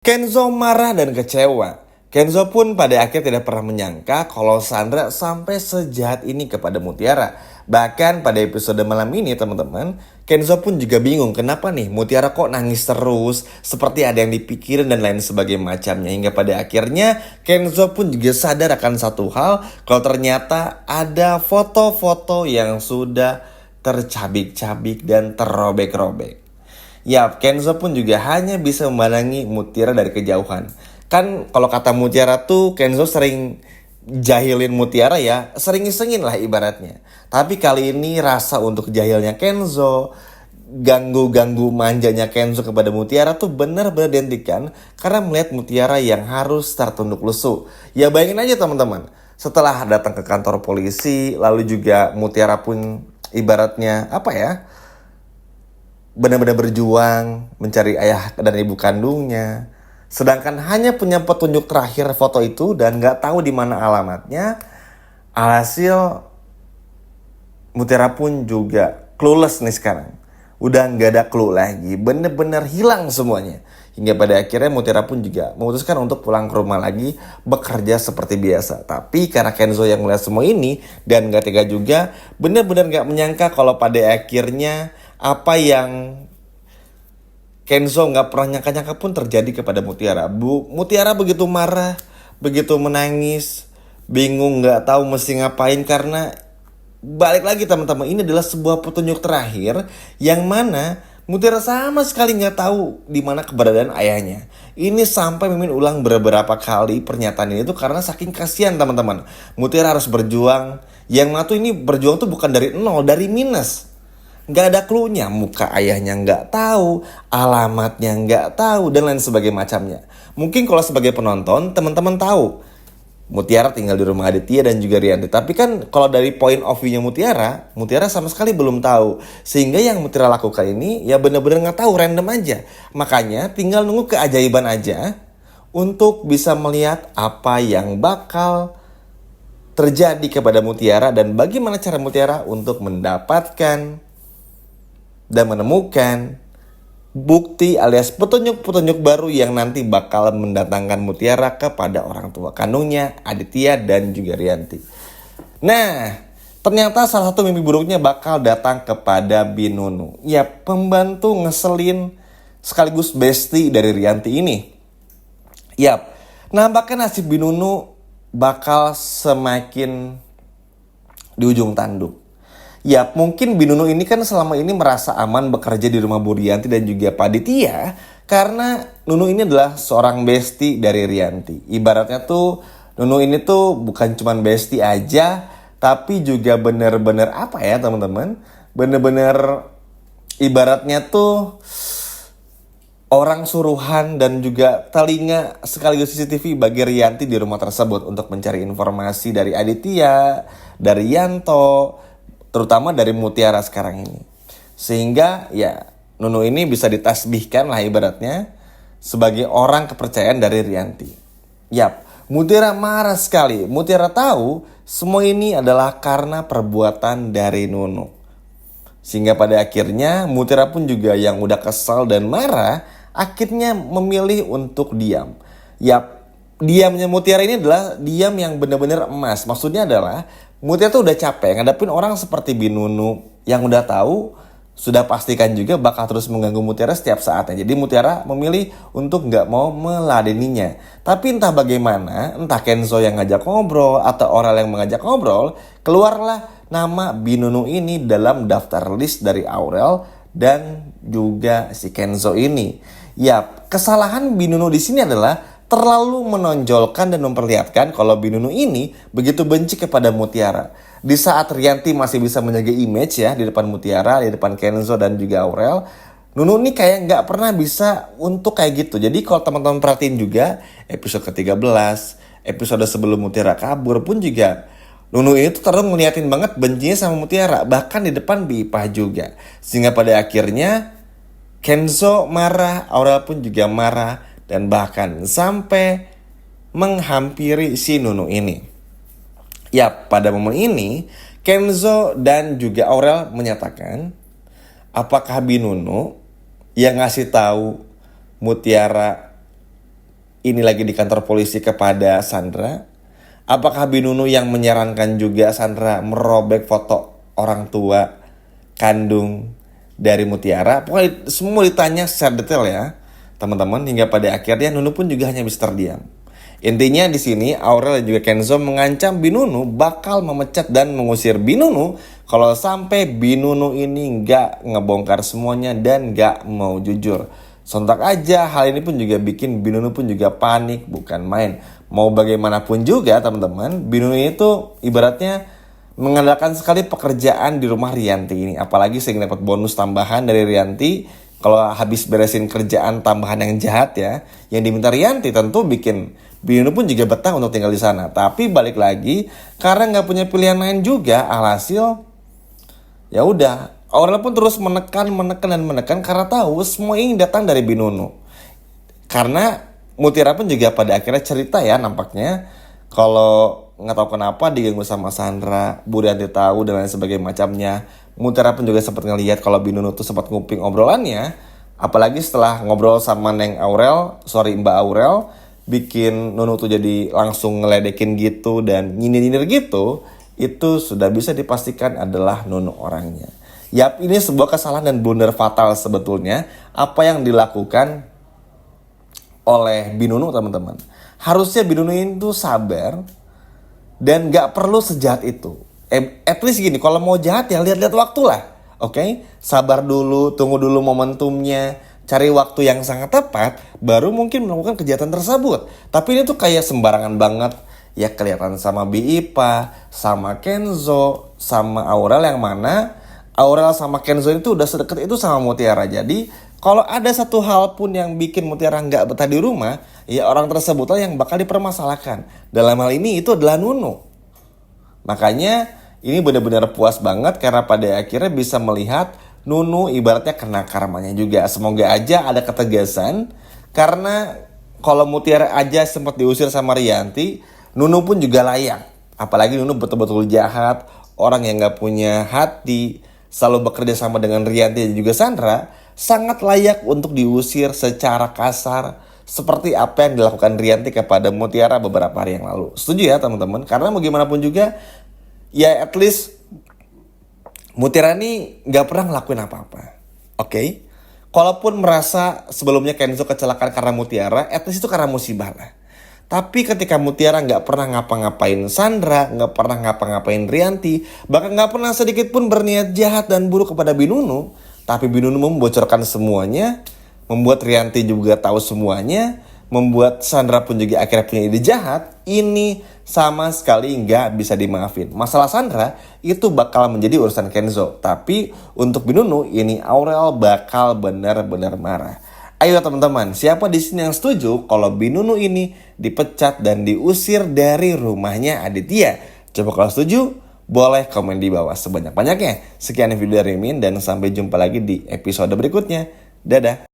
Kenzo marah dan kecewa. Kenzo pun pada akhirnya tidak pernah menyangka kalau Sandra sampai sejahat ini kepada Mutiara. Bahkan pada episode malam ini teman-teman, Kenzo pun juga bingung kenapa nih Mutiara kok nangis terus, seperti ada yang dipikirin dan lain sebagainya macamnya. Hingga pada akhirnya Kenzo pun juga sadar akan satu hal, kalau ternyata ada foto-foto yang sudah tercabik-cabik dan terrobek-robek. Ya, Kenzo pun juga hanya bisa memandangi Mutiara dari kejauhan. Kan kalau kata Mutiara tuh Kenzo sering jahilin Mutiara ya, sering isengin lah ibaratnya. Tapi kali ini rasa untuk jahilnya Kenzo, ganggu-ganggu manjanya Kenzo kepada Mutiara tuh benar-benar dihentikan karena melihat Mutiara yang harus tertunduk lesu. Ya bayangin aja teman-teman, setelah datang ke kantor polisi, lalu juga Mutiara pun ibaratnya apa ya, benar-benar berjuang mencari ayah dan ibu kandungnya. Sedangkan hanya punya petunjuk terakhir foto itu dan nggak tahu di mana alamatnya. Alhasil Mutiara pun juga clueless nih sekarang. Udah nggak ada clue lagi, bener-bener hilang semuanya. Hingga pada akhirnya Mutiara pun juga memutuskan untuk pulang ke rumah lagi, bekerja seperti biasa. Tapi karena Kenzo yang melihat semua ini dan nggak tega juga, bener-bener nggak menyangka kalau pada akhirnya apa yang Kenzo nggak pernah nyangka-nyangka pun terjadi kepada Mutiara. Mutiara begitu marah, begitu menangis, bingung nggak tahu mesti ngapain karena balik lagi teman-teman, ini adalah sebuah petunjuk terakhir yang mana Mutiara sama sekali nggak tahu di mana keberadaan ayahnya. Ini sampai Mimin ulang beberapa kali pernyataan ini tuh karena saking kasihan teman-teman. Mutiara harus berjuang, yang mana tuh ini berjuang tuh bukan dari nol, dari minus. Nggak ada clue-nya, muka ayahnya nggak tahu, alamatnya nggak tahu, dan lain sebagainya macamnya. Mungkin kalau sebagai penonton, teman-teman tahu Mutiara tinggal di rumah Aditya dan juga Rianti. Tapi kan kalau dari point of view-nya Mutiara sama sekali belum tahu. Sehingga yang Mutiara lakukan ini ya benar-benar nggak tahu, random aja. Makanya tinggal nunggu keajaiban aja untuk bisa melihat apa yang bakal terjadi kepada Mutiara dan bagaimana cara Mutiara untuk mendapatkan dan menemukan bukti alias petunjuk-petunjuk baru yang nanti bakal mendatangkan Mutiara kepada orang tua kandungnya, Aditya dan juga Rianti. Nah, ternyata salah satu mimpi buruknya bakal datang kepada Binunu. Ya, pembantu ngeselin sekaligus bestie dari Rianti ini. Yap, nampaknya nasib Binunu bakal semakin di ujung tanduk. Ya mungkin Binunu ini kan selama ini merasa aman bekerja di rumah Bu Rianti dan juga Pak Aditya karena Nunu ini adalah seorang bestie dari Rianti. Ibaratnya tuh Nunu ini tuh bukan cuman bestie aja, tapi juga bener-bener apa ya teman-teman, bener-bener ibaratnya tuh orang suruhan dan juga telinga sekaligus CCTV bagi Rianti di rumah tersebut untuk mencari informasi dari Aditya, dari Yanto, terutama dari Mutiara sekarang ini. Sehingga ya Nunu ini bisa ditasbihkan lah ibaratnya sebagai orang kepercayaan dari Rianti. Yap, Mutiara marah sekali. Mutiara tahu semua ini adalah karena perbuatan dari Nunu. Sehingga pada akhirnya Mutiara pun juga yang udah kesal dan marah akhirnya memilih untuk diam. Yap, diamnya Mutiara ini adalah diam yang benar-benar emas. Maksudnya adalah Mutiara tuh udah capek ngadepin orang seperti Binunu yang udah tahu, sudah pastikan juga bakal terus mengganggu Mutiara setiap saatnya. Jadi Mutiara memilih untuk nggak mau meladeninya. Tapi entah bagaimana, entah Kenzo yang ngajak ngobrol atau orang yang mengajak ngobrol, keluarlah nama Binunu ini dalam daftar list dari Aurel dan juga si Kenzo ini. Ya, kesalahan Binunu di sini adalah terlalu menonjolkan dan memperlihatkan kalau Binunu ini begitu benci kepada Mutiara. Di saat Rianti masih bisa menjaga image ya di depan Mutiara, di depan Kenzo dan juga Aurel, Nunu ini kayak nggak pernah bisa untuk kayak gitu. Jadi kalau teman-teman perhatiin juga episode ke-13, episode sebelum Mutiara kabur pun juga Nunu ini tuh terus ngeliatin banget bencinya sama Mutiara, bahkan di depan Bipah juga. Sehingga pada akhirnya Kenzo marah, Aurel pun juga marah, dan bahkan sampai menghampiri si Nunu ini. Ya, pada momen ini Kenzo dan juga Aurel menyatakan apakah Binunu yang ngasih tahu Mutiara ini lagi di kantor polisi kepada Sandra? Apakah Binunu yang menyarankan juga Sandra merobek foto orang tua kandung dari Mutiara? Pokoknya semua ditanya secara detail ya, teman-teman, hingga pada akhirnya Nunu pun juga hanya bisa terdiam. Intinya di sini Aurel dan juga Kenzo mengancam Binunu bakal memecat dan mengusir Binunu kalau sampai Binunu ini nggak ngebongkar semuanya dan nggak mau jujur. Sontak aja hal ini pun juga bikin Binunu pun juga panik, bukan main. Mau bagaimanapun juga teman-teman, Binunu itu ibaratnya mengandalkan sekali pekerjaan di rumah Rianti ini. Apalagi sering dapat bonus tambahan dari Rianti kalau habis beresin kerjaan tambahan yang jahat ya, yang diminta Rianti, tentu bikin Binunu pun juga betah untuk tinggal di sana. Tapi balik lagi, karena nggak punya pilihan lain juga, alhasil ya udah, Aurel pun terus menekan karena tahu semua ini datang dari Binunu. Karena Mutiara pun juga pada akhirnya cerita ya, nampaknya kalau nggak tahu kenapa diganggu sama Sandra, Bu Rianti tahu dan lain sebagainya macamnya. Mutiara pun juga sempat ngelihat kalau Binunu tuh sempat nguping obrolannya, apalagi setelah ngobrol sama Mbak Aurel, bikin Nunu tuh jadi langsung ngeledekin gitu dan nyindir-nyindir gitu, itu sudah bisa dipastikan adalah Nunu orangnya. Yap, ini sebuah kesalahan dan blunder fatal sebetulnya apa yang dilakukan oleh Binunu, teman-teman. Harusnya Binunu itu sabar dan gak perlu sejahat itu. At least gini, kalau mau jahat ya lihat-lihat waktu lah. Oke? Sabar dulu, tunggu dulu momentumnya, cari waktu yang sangat tepat, baru mungkin melakukan kejahatan tersebut. Tapi ini tuh kayak sembarangan banget. Ya kelihatan sama Biipa, sama Kenzo, sama Aurel, yang mana Aurel sama Kenzo itu udah sedekat itu sama Mutiara. Jadi kalau ada satu hal pun yang bikin Mutiara nggak betah di rumah, ya orang tersebutlah yang bakal dipermasalahkan. Dalam hal ini itu adalah Nunu. Makanya ini benar-benar puas banget karena pada akhirnya bisa melihat Nunu ibaratnya kena karmanya juga. Semoga aja ada ketegasan, karena kalau Mutiara aja sempat diusir sama Rianti, Nunu pun juga layak. Apalagi Nunu betul-betul jahat, orang yang gak punya hati, selalu bekerja sama dengan Rianti dan juga Sandra, sangat layak untuk diusir secara kasar seperti apa yang dilakukan Rianti kepada Mutiara beberapa hari yang lalu. Setuju ya teman-teman? Karena mau gimana pun juga, ya at least Mutiara ini gak pernah ngelakuin apa-apa. Oke? Kalaupun merasa sebelumnya Kenzo kecelakaan karena Mutiara, at least itu karena musibah lah. Tapi ketika Mutiara gak pernah ngapa-ngapain Sandra, gak pernah ngapa-ngapain Rianti, bahkan gak pernah sedikit pun berniat jahat dan buruk kepada Binunu, tapi Binunu membocorkan semuanya, membuat Rianti juga tahu semuanya, membuat Sandra pun juga akhirnya punya ide jahat, ini sama sekali nggak bisa dimaafin. Masalah Sandra itu bakal menjadi urusan Kenzo, tapi untuk Binunu ini Aurel bakal benar-benar marah. Ayo teman-teman, siapa di sini yang setuju kalau Binunu ini dipecat dan diusir dari rumahnya Aditya? Coba kalau setuju, boleh komen di bawah sebanyak-banyaknya. Sekian video dari Min dan sampai jumpa lagi di episode berikutnya. Dadah.